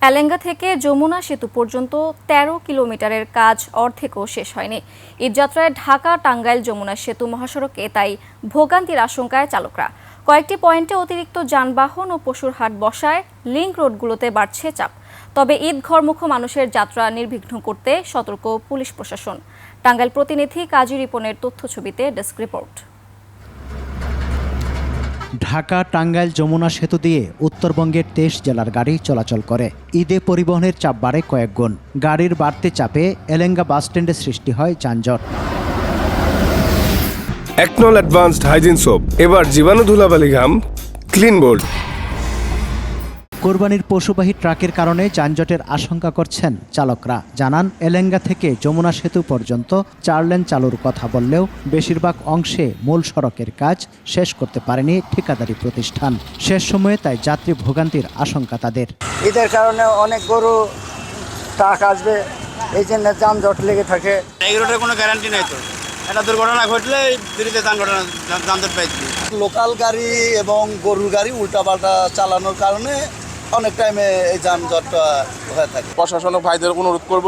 এলেঙ্গা থেকে যমুনা সেতু পর্যন্ত ১৩ কিলোমিটারের কাজ অর্ধেকও শেষ হয়নি। ঈদযাত্রায় ঢাকা টাঙ্গাইল যমুনা সেতু মহাসড়কে তাই ভোগান্তির আশঙ্কায় চালকরা। কয়েকটি পয়েন্টে অতিরিক্ত যানবাহন ও পশুর হাট বসায় লিংক রোডগুলোতে বাড়ছে চাপ। তবে ঈদ ঘরমুখ মানুষের যাত্রা নির্বিঘ্ন করতে সতর্ক পুলিশ প্রশাসন। টাঙ্গাইল প্রতিনিধি কাজী রিপনের তথ্যছবিতে ডেস্ক রিপোর্ট। ঢাকা টাঙ্গাইল যমুনা সেতু দিয়ে উত্তরবঙ্গের ২৩ জেলার গাড়ি চলাচল করে। ঈদে পরিবহনের চাপ বাড়ে কয়েক গুণ। গাড়ির বাড়তি চাপে এলেঙ্গা বাসস্ট্যান্ডে সৃষ্টি হয় যানজট। একনল অ্যাডভান্সড হাইজিন সোপ, এবার জীবাণু ধুলাবালি ঘাম ক্লিন বোল্ড। কোরবানির পশুবাহী ট্রাকের কারণে যানজটের আশঙ্কা করছেন চালকরা। জানান, এলেঙ্গা থেকে যমুনা সেতু পর্যন্ত ৪ লেন চালুর কথা বললেও বেশিরভাগ অংশে মূল সড়কের কাজ শেষ করতে পারেনি ঠিকাদারি প্রতিষ্ঠান। শেষ সময়ে তাই যাত্রী ভোগান্তির আশঙ্কা তাদের। ঈদের কারণে অনেক গরু ট্রাক আসবে, এই জন্য যানজট লেগে থাকে। এই রোডের কোনো গ্যারান্টি নেই, তো একটা দুর্ঘটনা ঘটলে দেরিতে যানজট পাইছি। লোকাল গাড়ি এবং গরুর গাড়ি উল্টাপাল্টা চালানোর কারণে অনেক টাইমে এই যানজটটা হয়ে থাকে। প্রশাসনিক ভাইদের অনুরোধ করব,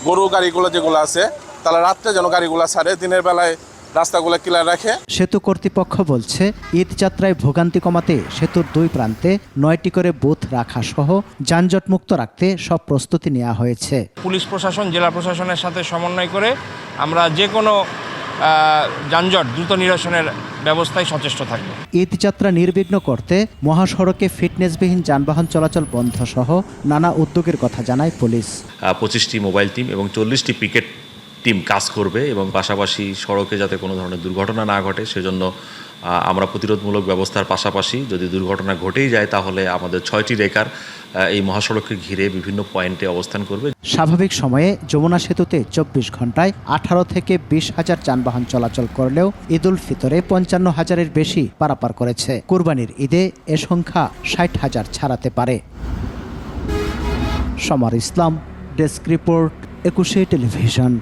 গরু গাড়িগুলো যেগুলো আছে তারা রাত্রে যেন গাড়িগুলো ছাড়ে, দিনের বেলায় রাস্তাগুলো ক্লিয়ার রাখে। সেতু কর্তৃপক্ষ বলছে, ঈদ যাত্রায় ভোগান্তি কমাতে সেতুর 2 প্রান্তে 9টি করে বুথ রাখা সহ যানজট মুক্ত রাখতে সব প্রস্তুতি নেওয়া হয়েছে। পুলিশ প্রশাসন, জেলা প্রশাসনের সাথে সমন্বয় করে আমরা যে কোনো যানজট দ্রুত নিরসনের ব্যবস্থায় সচেষ্ট থাকবে। ঈদ যাত্রা নির্বিঘ্ন করতে মহাসড়কে ফিটনেসবিহীন যানবাহন চলাচল বন্ধ সহ নানা উদ্যোগের কথা জানায় পুলিশ। 25টি মোবাইল টিম এবং 40টি পিকেট টিম কাজ করবে এবং পাশাপাশি সড়কে যাতে কোনো ধরনের দুর্ঘটনা না ঘটে সেজন্য আমরা প্রতিরোধমূলক ব্যবস্থার পাশাপাশি যদি দুর্ঘটনা ঘটেই যায় তাহলে আমাদের 6টি রেকার এই মহাসড়ককে ঘিরে বিভিন্ন পয়েন্টে অবস্থান করবে। স্বাভাবিক সময়ে যমুনা সেতুতে 24 ঘন্টায় 18 থেকে 20,000 যানবাহন চলাচল করলেও ঈদুল ফিতরে 55,000-এর বেশি পারাপার করেছে। কুরবানির ঈদে এ সংখ্যা 60,000 ছাড়াতে পারে। সমর ইসলাম, ডেস্ক রিপোর্ট, 21 টেলিভিশন।